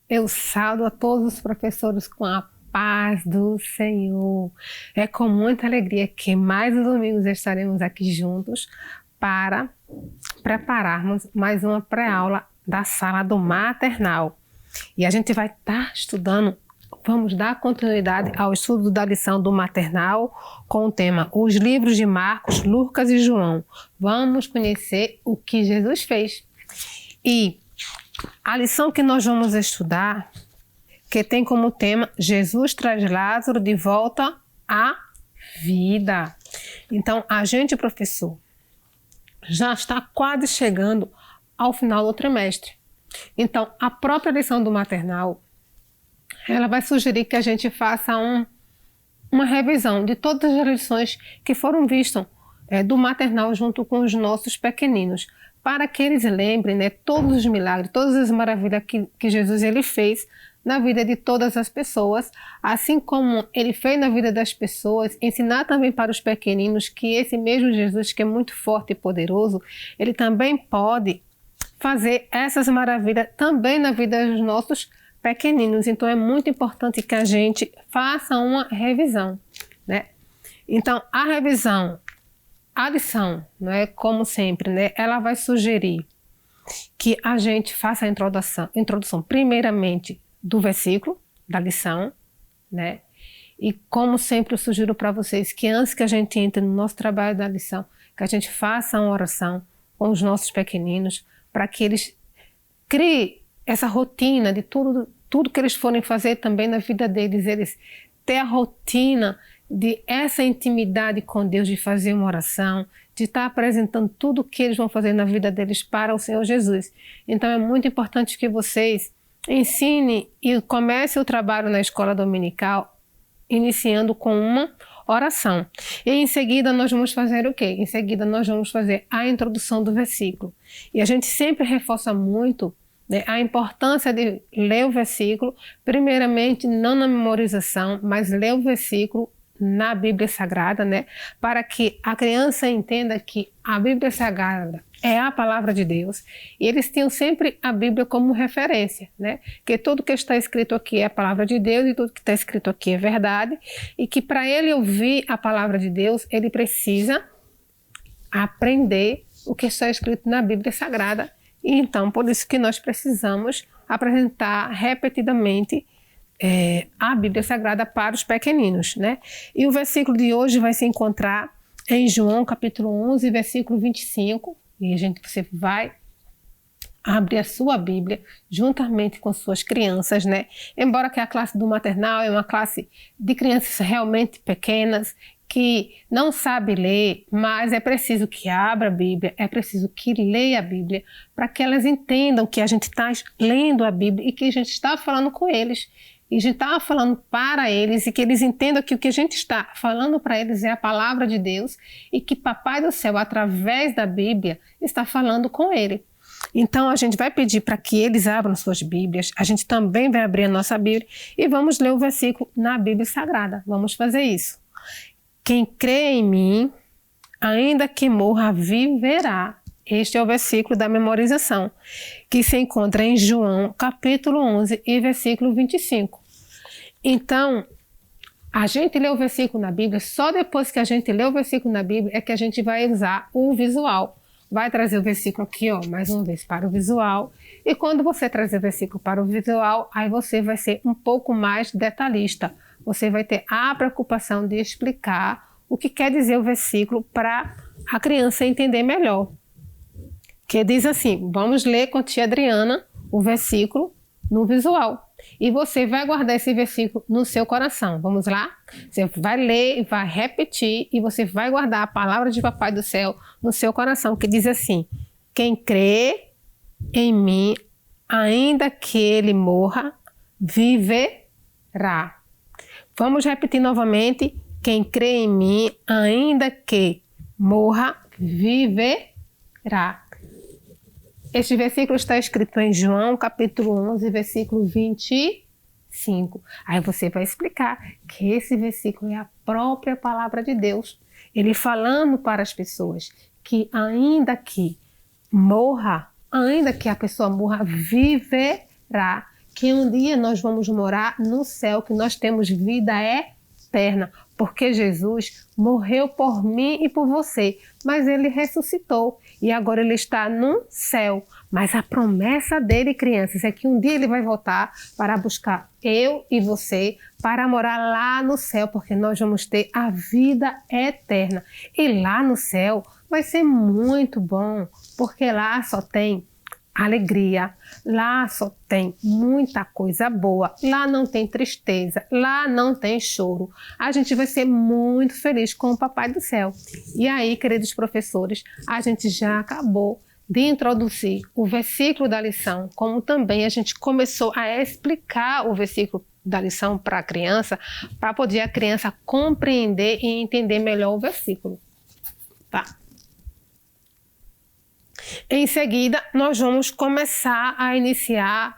Eu saldo a todos os professores com a paz do Senhor. É com muita alegria que mais um domingo estaremos aqui juntos para prepararmos mais uma pré-aula da sala do maternal. E a gente vai estar estudando, vamos dar continuidade ao estudo da lição do maternal com o tema Os livros de Marcos, Lucas e João. Vamos conhecer o que Jesus fez. E a lição que nós vamos estudar, que tem como tema Jesus traz Lázaro de volta à vida. Então, a gente, professor, já está quase chegando ao final do trimestre. Então, a própria lição do maternal, ela vai sugerir que a gente faça uma revisão de todas as lições que foram vistas do maternal junto com os nossos pequeninos, para que eles lembrem, todos os milagres, todas as maravilhas que Jesus ele fez na vida de todas as pessoas, assim como ele fez na vida das pessoas, ensinar também para os pequeninos que esse mesmo Jesus, que é muito forte e poderoso, ele também pode fazer essas maravilhas também na vida dos nossos pequeninos. Então é muito importante que a gente faça uma revisão, Então a revisão, a lição, como sempre, ela vai sugerir que a gente faça a introdução primeiramente do versículo da lição, E como sempre eu sugiro para vocês que antes que a gente entre no nosso trabalho da lição, que a gente faça uma oração com os nossos pequeninos, para que eles criem essa rotina de tudo que eles forem fazer também na vida deles, eles ter a rotina de essa intimidade com Deus, de fazer uma oração, de estar apresentando tudo o que eles vão fazer na vida deles para o Senhor Jesus. Então é muito importante que vocês ensinem e comecem o trabalho na escola dominical iniciando com uma oração. E em seguida nós vamos fazer o quê? Em seguida nós vamos fazer a introdução do versículo. E a gente sempre reforça muito a importância de ler o versículo, primeiramente não na memorização, mas ler o versículo na Bíblia Sagrada, para que a criança entenda que a Bíblia Sagrada é a palavra de Deus, e eles tenham sempre a Bíblia como referência, que tudo que está escrito aqui é a palavra de Deus e tudo que está escrito aqui é verdade, e que para ele ouvir a palavra de Deus, ele precisa aprender o que está escrito na Bíblia Sagrada, e então por isso que nós precisamos apresentar repetidamente a Bíblia Sagrada para os pequeninos, E o versículo de hoje vai se encontrar em João capítulo 11, versículo 25, e você vai abrir a sua Bíblia juntamente com suas crianças, Embora que a classe do maternal é uma classe de crianças realmente pequenas, que não sabe ler, mas é preciso que abra a Bíblia, é preciso que leia a Bíblia, para que elas entendam que a gente está lendo a Bíblia e que a gente está falando com eles. E a gente está falando para eles e que eles entendam que o que a gente está falando para eles é a palavra de Deus e que Papai do Céu, através da Bíblia, está falando com ele. Então, a gente vai pedir para que eles abram suas Bíblias, a gente também vai abrir a nossa Bíblia e vamos ler o versículo na Bíblia Sagrada. Vamos fazer isso. Quem crê em mim, ainda que morra, viverá. Este é o versículo da memorização, que se encontra em João, capítulo 11 e versículo 25. Então, a gente lê o versículo na Bíblia, só depois que a gente lê o versículo na Bíblia é que a gente vai usar o visual. Vai trazer o versículo aqui, mais uma vez, para o visual. E quando você trazer o versículo para o visual, aí você vai ser um pouco mais detalhista. Você vai ter a preocupação de explicar o que quer dizer o versículo para a criança entender melhor. Que diz assim, vamos ler com a tia Adriana o versículo no visual. E você vai guardar esse versículo no seu coração. Vamos lá? Você vai ler, vai repetir e você vai guardar a palavra de Papai do Céu no seu coração, que diz assim, quem crê em mim, ainda que ele morra, viverá. Vamos repetir novamente, quem crê em mim, ainda que morra, viverá. Este versículo está escrito em João, capítulo 11, versículo 25. Aí você vai explicar que esse versículo é a própria palavra de Deus. Ele falando para as pessoas que ainda que morra, ainda que a pessoa morra, viverá. que um dia nós vamos morar no céu, que nós temos vida eterna, porque Jesus morreu por mim e por você, mas ele ressuscitou e agora ele está no céu. Mas a promessa dele, crianças, é que um dia ele vai voltar para buscar eu e você para morar lá no céu, porque nós vamos ter a vida eterna. E lá no céu vai ser muito bom, porque lá só tem alegria, lá só tem muita coisa boa, lá não tem tristeza, lá não tem choro. A gente vai ser muito feliz com o Papai do Céu. E aí, queridos professores, a gente já acabou de introduzir o versículo da lição, como também a gente começou a explicar o versículo da lição para a criança, para poder a criança compreender e entender melhor o versículo. Tá? Em seguida, nós vamos começar a iniciar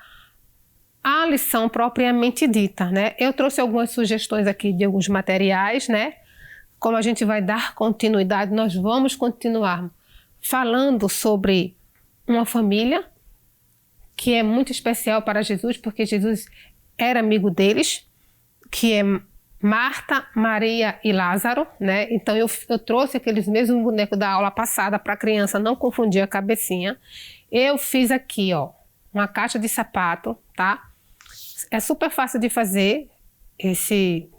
a lição propriamente dita, né? Eu trouxe algumas sugestões aqui de alguns materiais, né? Como a gente vai dar continuidade, nós vamos continuar falando sobre uma família que é muito especial para Jesus, porque Jesus era amigo deles, que é Marta, Maria e Lázaro, né? Então eu trouxe aqueles mesmos bonecos da aula passada para a criança não confundir a cabecinha. Eu fiz aqui, ó, uma caixa de sapato, tá? É super fácil de fazer esse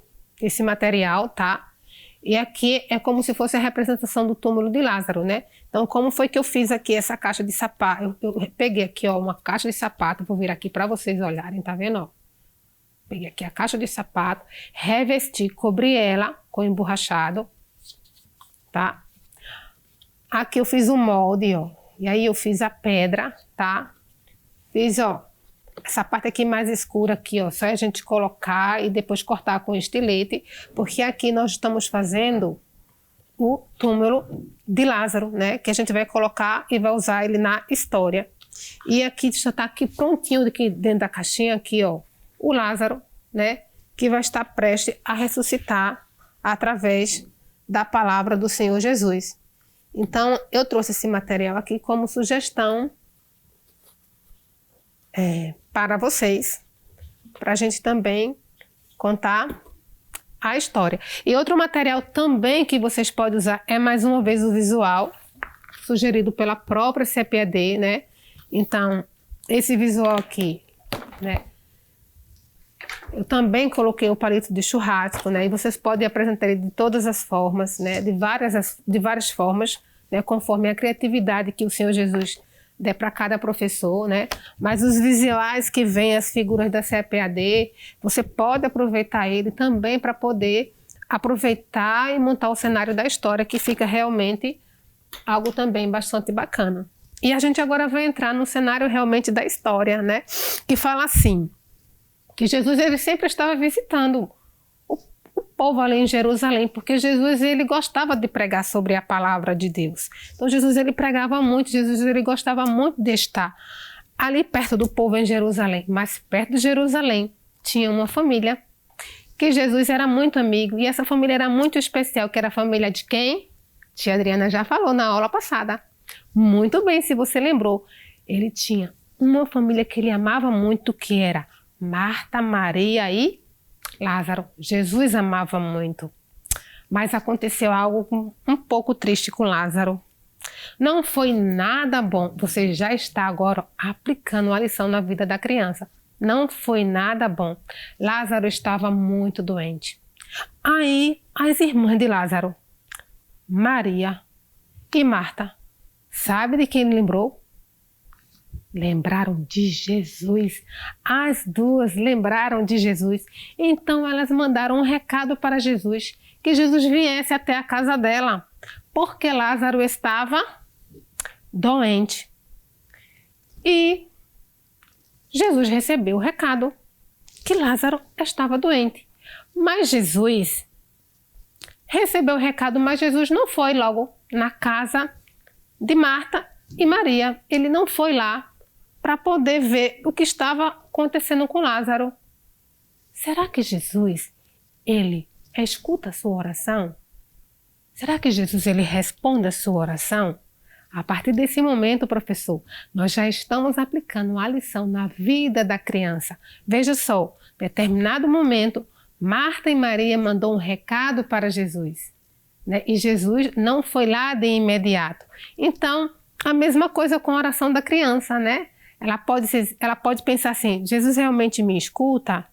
material, tá? E aqui é como se fosse a representação do túmulo de Lázaro, né? Então, como foi que eu fiz aqui essa caixa de sapato? Eu peguei aqui, ó, uma caixa de sapato, vou vir aqui para vocês olharem, tá vendo, ó? Peguei aqui a caixa de sapato, revesti, cobri ela com emborrachado, tá? Aqui eu fiz um molde, ó. E aí eu fiz a pedra, tá? Fiz, ó, essa parte aqui mais escura aqui, ó. Só a gente colocar e depois cortar com estilete, porque aqui nós estamos fazendo o túmulo de Lázaro, né? Que a gente vai colocar e vai usar ele na história. E aqui já tá aqui prontinho aqui dentro da caixinha aqui, ó. O Lázaro, né, que vai estar prestes a ressuscitar através da palavra do Senhor Jesus. Então, eu trouxe esse material aqui como sugestão para vocês, para a gente também contar a história. E outro material também que vocês podem usar é, mais uma vez, o visual, sugerido pela própria CPAD, né? Então, esse visual aqui, né? Eu também coloquei o palito de churrasco, né? E vocês podem apresentar ele de todas as formas, né? De várias formas, né? Conforme a criatividade que o Senhor Jesus der para cada professor, né? Mas os visuais que vêm, as figuras da CPAD, você pode aproveitar ele também para poder aproveitar e montar o cenário da história, que fica realmente algo também bastante bacana. E a gente agora vai entrar no cenário realmente da história, né? Que fala assim, que Jesus ele sempre estava visitando o povo ali em Jerusalém, porque Jesus ele gostava de pregar sobre a palavra de Deus. Então Jesus ele pregava muito, Jesus ele gostava muito de estar ali perto do povo em Jerusalém. Mas perto de Jerusalém tinha uma família que Jesus era muito amigo, e essa família era muito especial, que era a família de quem? Tia Adriana já falou na aula passada. Muito bem, se você lembrou. Ele tinha uma família que ele amava muito, que era Marta, Maria e Lázaro. Jesus amava muito. Mas aconteceu algo um pouco triste com Lázaro. Não foi nada bom. Você já está agora aplicando a lição na vida da criança. Não foi nada bom. Lázaro estava muito doente. Aí, as irmãs de Lázaro, Maria e Marta, sabe de quem ele lembrou? Lembraram de Jesus. As duas lembraram de Jesus. Então elas mandaram um recado para Jesus, que Jesus viesse até a casa dela, porque Lázaro estava doente. E Jesus recebeu o recado que Lázaro estava doente. Mas Jesus recebeu o recado, mas Jesus não foi logo na casa de Marta e Maria. Ele não foi lá para poder ver o que estava acontecendo com Lázaro. Será que Jesus, ele escuta a sua oração? Será que Jesus, ele responde a sua oração? A partir desse momento, professor, nós já estamos aplicando a lição na vida da criança. Veja só, em determinado momento, Marta e Maria mandou um recado para Jesus, né? E Jesus não foi lá de imediato. Então, a mesma coisa com a oração da criança, né? Ela pode pensar assim, Jesus realmente me escuta?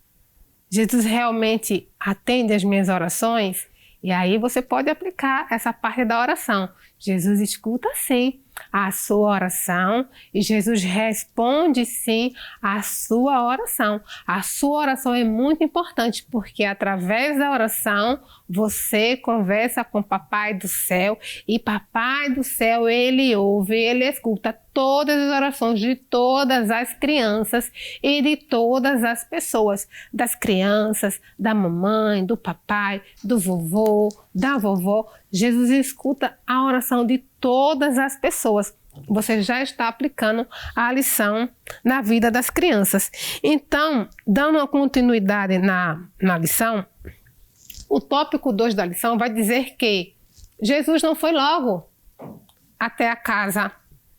Jesus realmente atende às minhas orações? E aí você pode aplicar essa parte da oração. Jesus escuta sim a sua oração e Jesus responde sim a sua oração. A sua oração é muito importante porque através da oração você conversa com o Papai do Céu e Papai do Céu, ele ouve, ele escuta todas as orações de todas as crianças e de todas as pessoas, das crianças, da mamãe, do papai, do vovô, da vovó. Jesus escuta a oração de todas as pessoas. Você já está aplicando a lição na vida das crianças. Então, dando uma continuidade na lição, o tópico 2 da lição vai dizer que Jesus não foi logo até a casa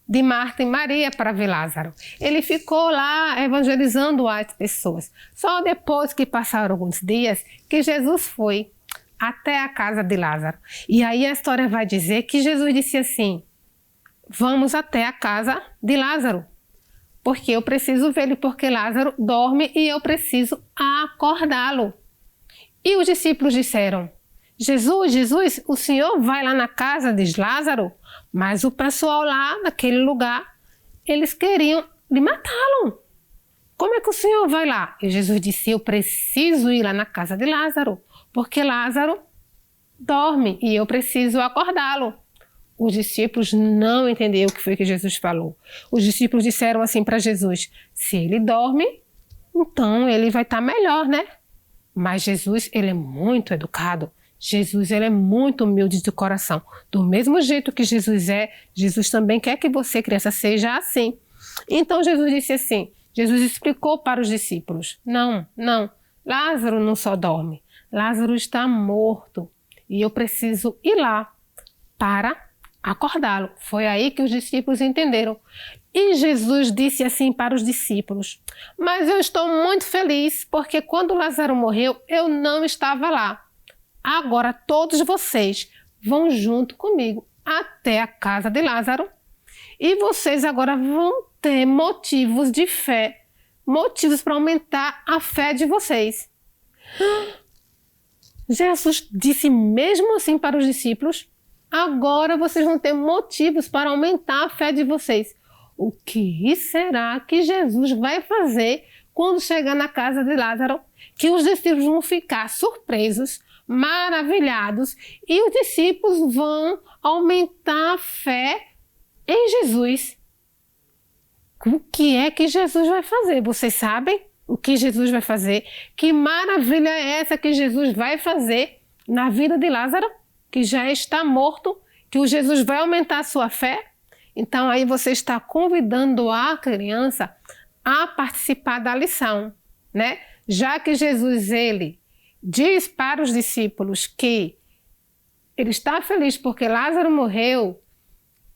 de Marta e Maria para ver Lázaro. Ele ficou lá evangelizando as pessoas. Só depois que passaram alguns dias que Jesus foi até a casa de Lázaro. E aí a história vai dizer que Jesus disse assim, vamos até a casa de Lázaro, porque eu preciso vê-lo, porque Lázaro dorme e eu preciso acordá-lo. E os discípulos disseram, Jesus, o Senhor vai lá na casa de Lázaro? Mas o pessoal lá naquele lugar, eles queriam lhe matá-lo. Como é que o Senhor vai lá? E Jesus disse, eu preciso ir lá na casa de Lázaro, porque Lázaro dorme e eu preciso acordá-lo. Os discípulos não entenderam o que foi que Jesus falou. Os discípulos disseram assim para Jesus, se ele dorme, então ele vai estar melhor, né? Mas Jesus, ele é muito educado. Jesus, ele é muito humilde de coração. Do mesmo jeito que Jesus é, Jesus também quer que você, criança, seja assim. Então Jesus disse assim, Jesus explicou para os discípulos, não, Lázaro não só dorme, Lázaro está morto e eu preciso ir lá para acordá-lo. Foi aí que os discípulos entenderam. E Jesus disse assim para os discípulos, mas eu estou muito feliz porque quando Lázaro morreu, eu não estava lá. Agora todos vocês vão junto comigo até a casa de Lázaro e vocês agora vão ter motivos de fé, motivos para aumentar a fé de vocês. Jesus disse mesmo assim para os discípulos, agora vocês vão ter motivos para aumentar a fé de vocês. O que será que Jesus vai fazer quando chegar na casa de Lázaro? Que os discípulos vão ficar surpresos, maravilhados e os discípulos vão aumentar a fé em Jesus. O que é que Jesus vai fazer? Vocês sabem o que Jesus vai fazer? Que maravilha é essa que Jesus vai fazer na vida de Lázaro, que já está morto, que o Jesus vai aumentar a sua fé? Então aí você está convidando a criança a participar da lição, né? Já que Jesus, ele diz para os discípulos que ele está feliz porque Lázaro morreu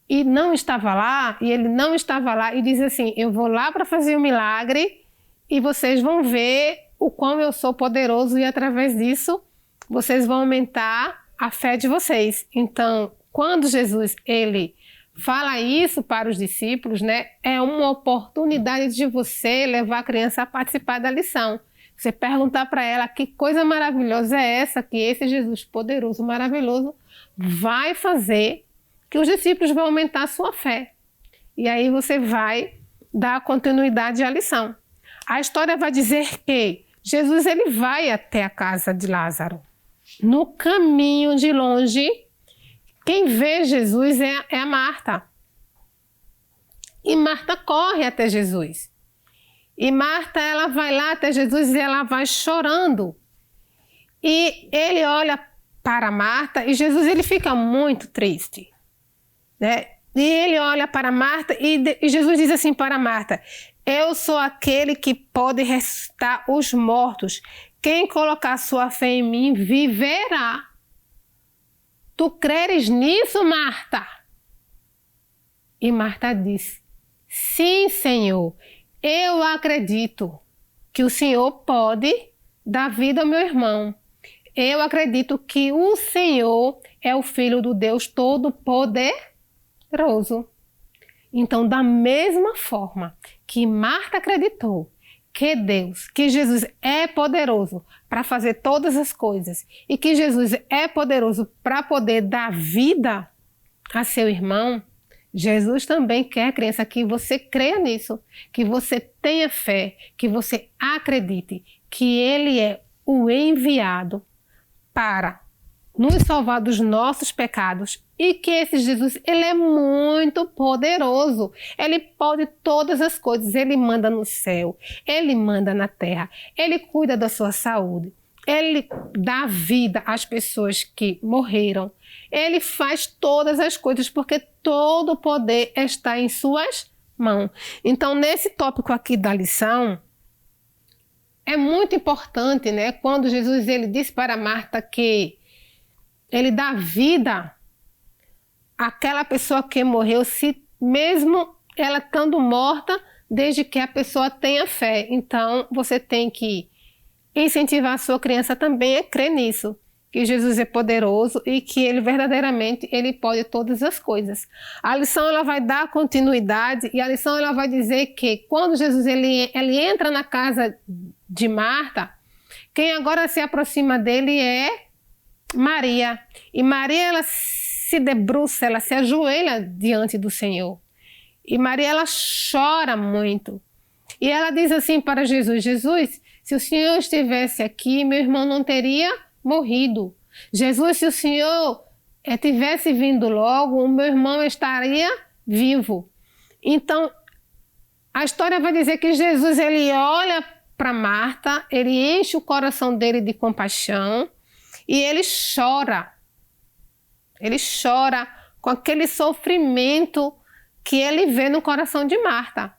e não estava lá, e ele não estava lá, e diz assim, eu vou lá para fazer um milagre e vocês vão ver o quão eu sou poderoso e através disso vocês vão aumentar a fé de vocês. Então, quando Jesus, ele fala isso para os discípulos, né, é uma oportunidade de você levar a criança a participar da lição. Você perguntar para ela que coisa maravilhosa é essa, que esse Jesus poderoso, maravilhoso, vai fazer que os discípulos vão aumentar a sua fé. E aí você vai dar continuidade à lição. A história vai dizer que Jesus, ele vai até a casa de Lázaro. No caminho de longe, quem vê Jesus é a Marta. E Marta corre até Jesus. E Marta, ela vai lá até Jesus e ela vai chorando. E ele olha para Marta e Jesus, ele fica muito triste, né? E ele olha para Marta e Jesus diz assim para Marta, eu sou aquele que pode ressuscitar os mortos. Quem colocar sua fé em mim viverá. Tu creres nisso, Marta? E Marta disse: sim, Senhor, eu acredito que o Senhor pode dar vida ao meu irmão. Eu acredito que o Senhor é o Filho do Deus Todo-Poderoso. Então, da mesma forma que Marta acreditou que Deus, que Jesus é poderoso para fazer todas as coisas e que Jesus é poderoso para poder dar vida a seu irmão, Jesus também quer, criança, que você creia nisso, que você tenha fé, que você acredite que Ele é o enviado para nos salvar dos nossos pecados e que esse Jesus, ele é muito poderoso. Ele pode todas as coisas. Ele manda no céu, ele manda na terra, ele cuida da sua saúde, ele dá vida às pessoas que morreram. Ele faz todas as coisas porque todo o poder está em suas mãos. Então, nesse tópico aqui da lição, é muito importante, né? Quando Jesus ele disse para Marta que ele dá vida àquela pessoa que morreu, se mesmo ela estando morta, desde que a pessoa tenha fé. Então, você tem que incentivar a sua criança também a crer nisso, que Jesus é poderoso e que ele verdadeiramente ele pode todas as coisas. A lição ela vai dar continuidade e a lição ela vai dizer que quando Jesus ele entra na casa de Marta, quem agora se aproxima dele é Maria. E Maria ela se debruça, ela se ajoelha diante do Senhor. E Maria ela chora muito. E ela diz assim para Jesus: Jesus, se o Senhor estivesse aqui, meu irmão não teria morrido. Jesus, se o Senhor tivesse vindo logo, o meu irmão estaria vivo. Então, a história vai dizer que Jesus ele olha para Marta, ele enche o coração dele de compaixão e ele chora. Ele chora com aquele sofrimento que ele vê no coração de Marta.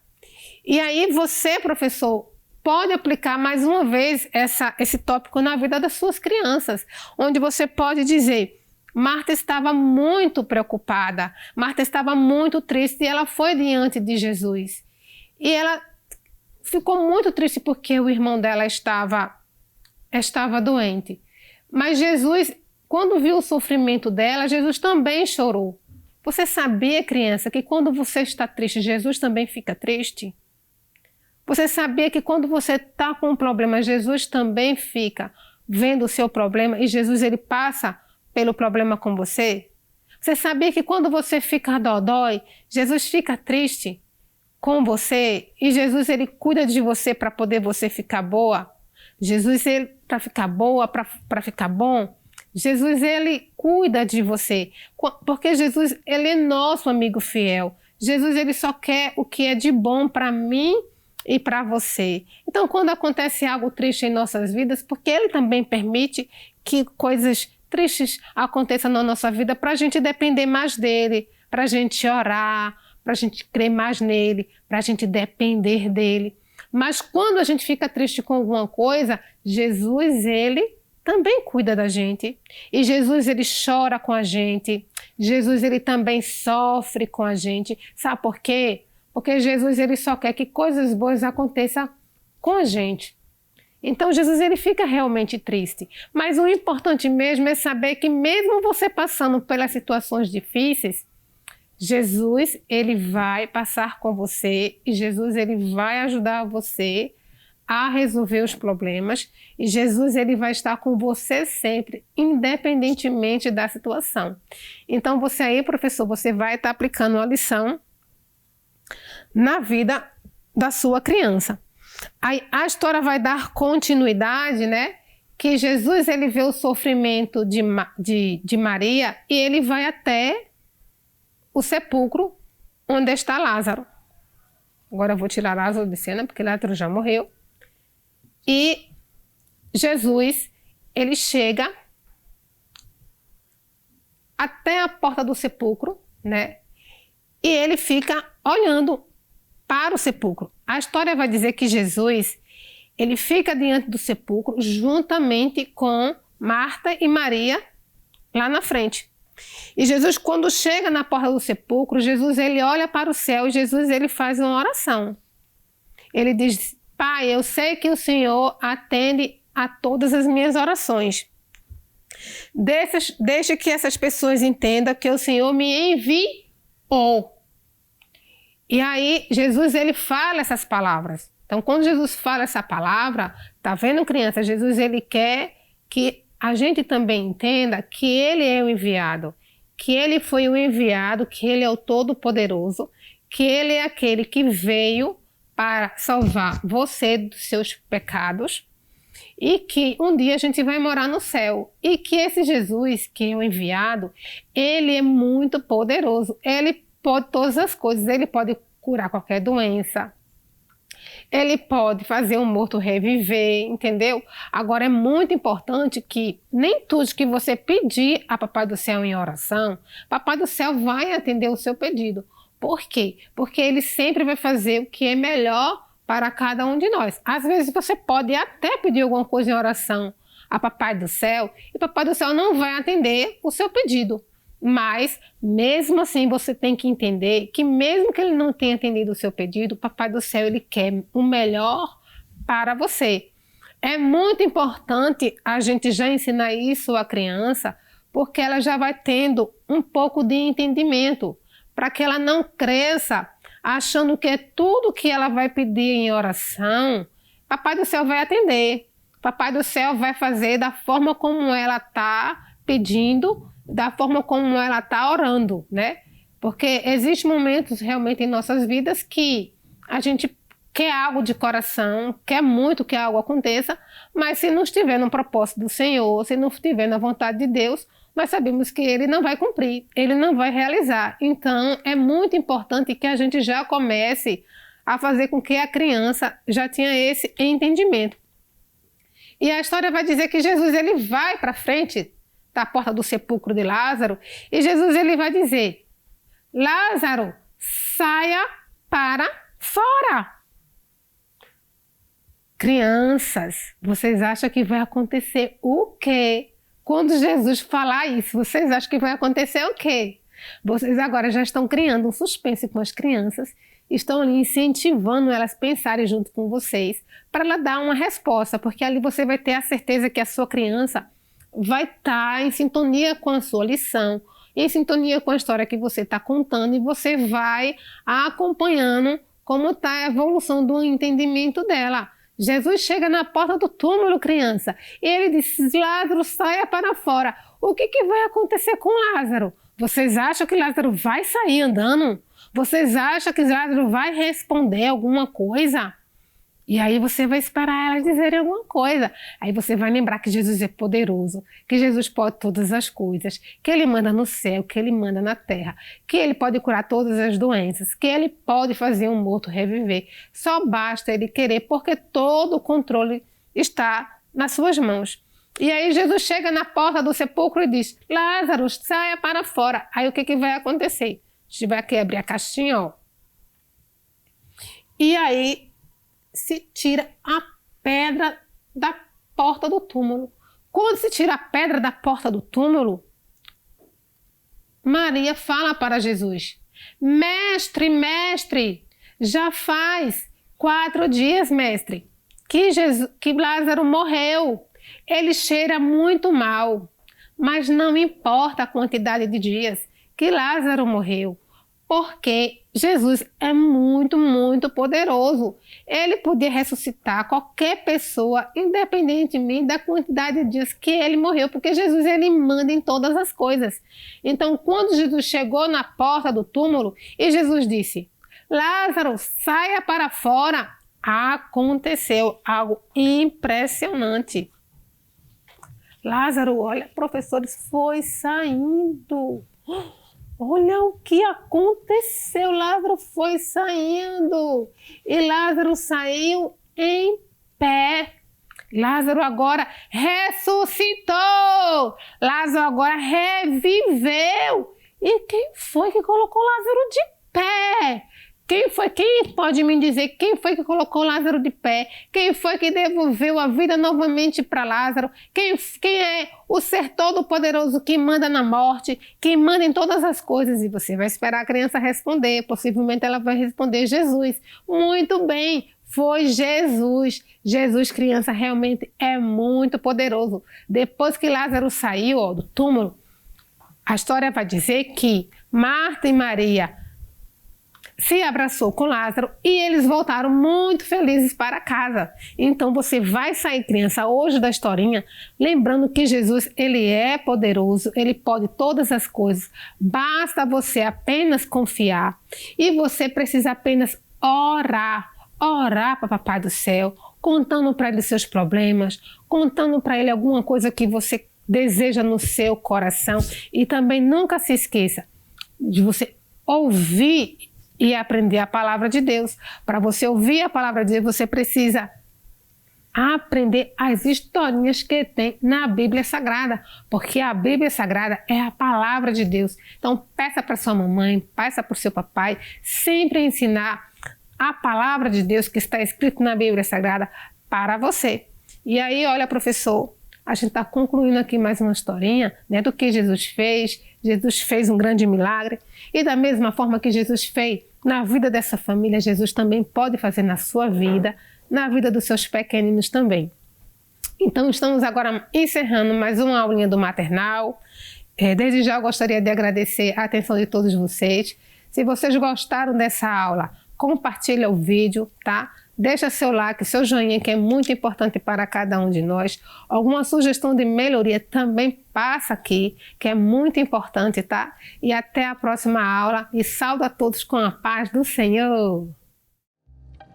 E aí você, professor, pode aplicar mais uma vez esse tópico na vida das suas crianças, onde você pode dizer: Marta estava muito preocupada, Marta estava muito triste e ela foi diante de Jesus. E ela ficou muito triste porque o irmão dela estava doente. Mas Jesus, quando viu o sofrimento dela, Jesus também chorou. Você sabia, criança, que quando você está triste, Jesus também fica triste? Você sabia que quando você está com um problema, Jesus também fica vendo o seu problema e Jesus ele passa pelo problema com você? Você sabia que quando você fica dodói, Jesus fica triste com você e Jesus ele cuida de você para poder você ficar boa? Jesus ele para ficar boa, para ficar bom? Jesus ele cuida de você, porque Jesus ele é nosso amigo fiel. Jesus ele só quer o que é de bom para mim e para você. Então, quando acontece algo triste em nossas vidas, porque ele também permite que coisas tristes aconteçam na nossa vida para a gente depender mais dele, para a gente orar, para a gente crer mais nele, para a gente depender dele. Mas quando a gente fica triste com alguma coisa, Jesus ele também cuida da gente. E Jesus ele chora com a gente. Jesus ele também sofre com a gente. Sabe por quê? Porque Jesus ele só quer que coisas boas aconteçam com a gente. Então Jesus ele fica realmente triste. Mas o importante mesmo é saber que mesmo você passando pelas situações difíceis, Jesus ele vai passar com você e Jesus ele vai ajudar você a resolver os problemas e Jesus ele vai estar com você sempre, independentemente da situação. Então você aí, professor, você vai estar aplicando a lição na vida da sua criança. Aí a história vai dar continuidade, né? Que Jesus ele vê o sofrimento de Maria e ele vai até o sepulcro onde está Lázaro. Agora eu vou tirar Lázaro de cena porque Lázaro já morreu. E Jesus ele chega até a porta do sepulcro, né? E ele fica olhando para o sepulcro. A história vai dizer que Jesus ele fica diante do sepulcro juntamente com Marta e Maria lá na frente. E Jesus, quando chega na porta do sepulcro, Jesus ele olha para o céu e Jesus ele faz uma oração. Ele diz: Pai, eu sei que o Senhor atende a todas as minhas orações. Deixe que essas pessoas entendam que o Senhor me enviou. E aí, Jesus, ele fala essas palavras. Então, quando Jesus fala essa palavra, tá vendo, criança? Jesus, ele quer que a gente também entenda que ele é o enviado, que ele foi o enviado, que ele é o Todo-Poderoso, que ele é aquele que veio para salvar você dos seus pecados e que um dia a gente vai morar no céu. E que esse Jesus, que é o enviado, ele é muito poderoso. Ele pode todas as coisas, ele pode curar qualquer doença, ele pode fazer um morto reviver, entendeu? Agora é muito importante que nem tudo que você pedir a Papai do Céu em oração, Papai do Céu vai atender o seu pedido. Por quê? Porque ele sempre vai fazer o que é melhor para cada um de nós. Às vezes você pode até pedir alguma coisa em oração a Papai do Céu e Papai do Céu não vai atender o seu pedido. Mas, mesmo assim, você tem que entender que mesmo que ele não tenha atendido o seu pedido, o Papai do Céu ele quer o melhor para você. É muito importante a gente já ensinar isso à criança, porque ela já vai tendo um pouco de entendimento, para que ela não cresça achando que é tudo que ela vai pedir em oração, Papai do Céu vai atender. Papai do Céu vai fazer da forma como ela está pedindo, da forma como ela está orando, né? Porque existem momentos realmente em nossas vidas que a gente quer algo de coração, quer muito que algo aconteça, mas se não estiver no propósito do Senhor, se não estiver na vontade de Deus, nós sabemos que ele não vai cumprir, ele não vai realizar. Então, é muito importante que a gente já comece a fazer com que a criança já tenha esse entendimento. E a história vai dizer que Jesus ele vai para frente da porta do sepulcro de Lázaro e Jesus ele vai dizer: Lázaro, saia para fora. Crianças, vocês acham que vai acontecer o quê? Quando Jesus falar isso, vocês acham que vai acontecer o quê? Vocês agora já estão criando um suspense com as crianças, estão ali incentivando elas a pensarem junto com vocês para ela dar uma resposta, porque ali você vai ter a certeza que a sua criança vai estar em sintonia com a sua lição, em sintonia com a história que você está contando e você vai acompanhando como está a evolução do entendimento dela. Jesus chega na porta do túmulo, criança, e ele diz: Lázaro, saia para fora. O que vai acontecer com Lázaro? Vocês acham que Lázaro vai sair andando? Vocês acham que Lázaro vai responder alguma coisa? E aí você vai esperar elas dizerem alguma coisa. Aí você vai lembrar que Jesus é poderoso, que Jesus pode todas as coisas, que ele manda no céu, que ele manda na terra, que ele pode curar todas as doenças, que ele pode fazer um morto reviver. Só basta ele querer, porque todo o controle está nas suas mãos. E aí Jesus chega na porta do sepulcro e diz: Lázaro, saia para fora. Aí o que vai acontecer? A gente vai aqui abrir a caixinha, ó. E aí se tira a pedra da porta do túmulo. Quando se tira a pedra da porta do túmulo, Maria fala para Jesus: Mestre, mestre, já faz 4 dias, mestre, que Lázaro morreu. Ele cheira muito mal, mas não importa a quantidade de dias que Lázaro morreu, porque Jesus é muito, muito poderoso. Ele podia ressuscitar qualquer pessoa, independentemente da quantidade de dias que ele morreu, porque Jesus ele manda em todas as coisas. Então, quando Jesus chegou na porta do túmulo e Jesus disse: Lázaro, saia para fora, aconteceu algo impressionante. Lázaro, olha, professores, foi saindo. Olha o que aconteceu, Lázaro foi saindo e Lázaro saiu em pé. Lázaro agora ressuscitou, Lázaro agora reviveu. E quem foi que colocou Lázaro de pé? Quem pode me dizer quem foi que colocou Lázaro de pé? Quem foi que devolveu a vida novamente para Lázaro? Quem é o ser todo-poderoso que manda na morte, que manda em todas as coisas? E você vai esperar a criança responder. Possivelmente ela vai responder Jesus. Muito bem, foi Jesus. Jesus, criança, realmente é muito poderoso. Depois que Lázaro saiu do túmulo, a história vai dizer que Marta e Maria se abraçou com Lázaro e eles voltaram muito felizes para casa. Então você vai sair, criança, hoje da historinha, lembrando que Jesus, ele é poderoso, ele pode todas as coisas. Basta você apenas confiar e você precisa apenas orar para Papai do Céu, contando para ele seus problemas, contando para ele alguma coisa que você deseja no seu coração. E também nunca se esqueça de você ouvir e aprender a palavra de Deus. Para você ouvir a palavra de Deus, você precisa aprender as historinhas que tem na Bíblia Sagrada, porque a Bíblia Sagrada é a palavra de Deus. Então peça para sua mamãe, peça para o seu papai, sempre ensinar a palavra de Deus que está escrito na Bíblia Sagrada para você. E aí, olha, professor, a gente está concluindo aqui mais uma historinha, né, do que Jesus fez. Jesus fez um grande milagre e da mesma forma que Jesus fez na vida dessa família, Jesus também pode fazer na sua vida, na vida dos seus pequeninos também. Então estamos agora encerrando mais uma aulinha do maternal. Desde já eu gostaria de agradecer a atenção de todos vocês. Se vocês gostaram dessa aula, compartilha o vídeo, tá? Deixa seu like, seu joinha, que é muito importante para cada um de nós. Alguma sugestão de melhoria também passa aqui, que é muito importante, tá? E até a próxima aula e saúdo a todos com a paz do Senhor.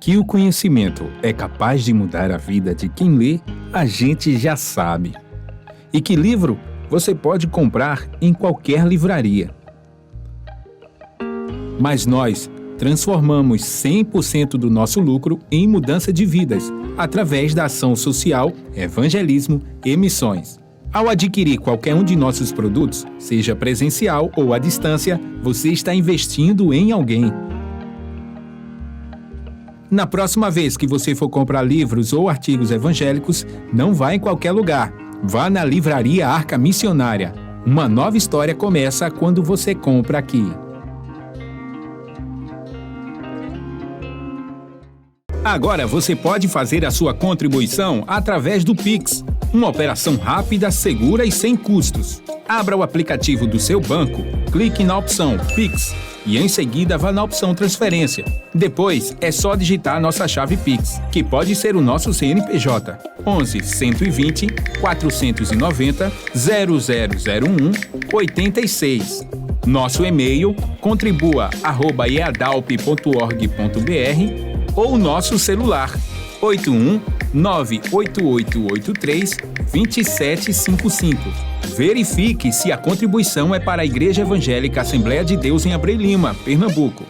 Que o conhecimento é capaz de mudar a vida de quem lê, a gente já sabe. E que livro você pode comprar em qualquer livraria. Mas nós transformamos 100% do nosso lucro em mudança de vidas, através da ação social, evangelismo e missões. Ao adquirir qualquer um de nossos produtos, seja presencial ou à distância, você está investindo em alguém. Na próxima vez que você for comprar livros ou artigos evangélicos, não vá em qualquer lugar. Vá na Livraria Arca Missionária. Uma nova história começa quando você compra aqui. Agora você pode fazer a sua contribuição através do Pix, uma operação rápida, segura e sem custos. Abra o aplicativo do seu banco, clique na opção Pix e em seguida vá na opção Transferência. Depois é só digitar nossa chave Pix, que pode ser o nosso CNPJ 11 120 490 0001 86. Nosso e-mail contribua@eadalp.org.br ou nosso celular 81-98883-2755. Verifique se a contribuição é para a Igreja Evangélica Assembleia de Deus em Abreu Lima, Pernambuco.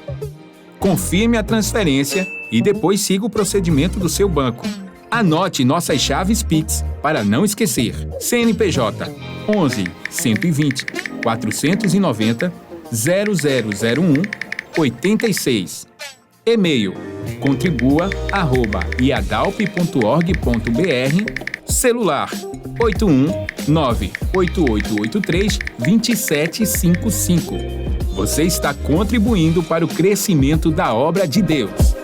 Confirme a transferência e depois siga o procedimento do seu banco. Anote nossas chaves Pix para não esquecer. CNPJ 11 120 490 0001 86. E-mail contribua@iadalp.org.br. Celular 81-98883-2755. Você está contribuindo para o crescimento da obra de Deus.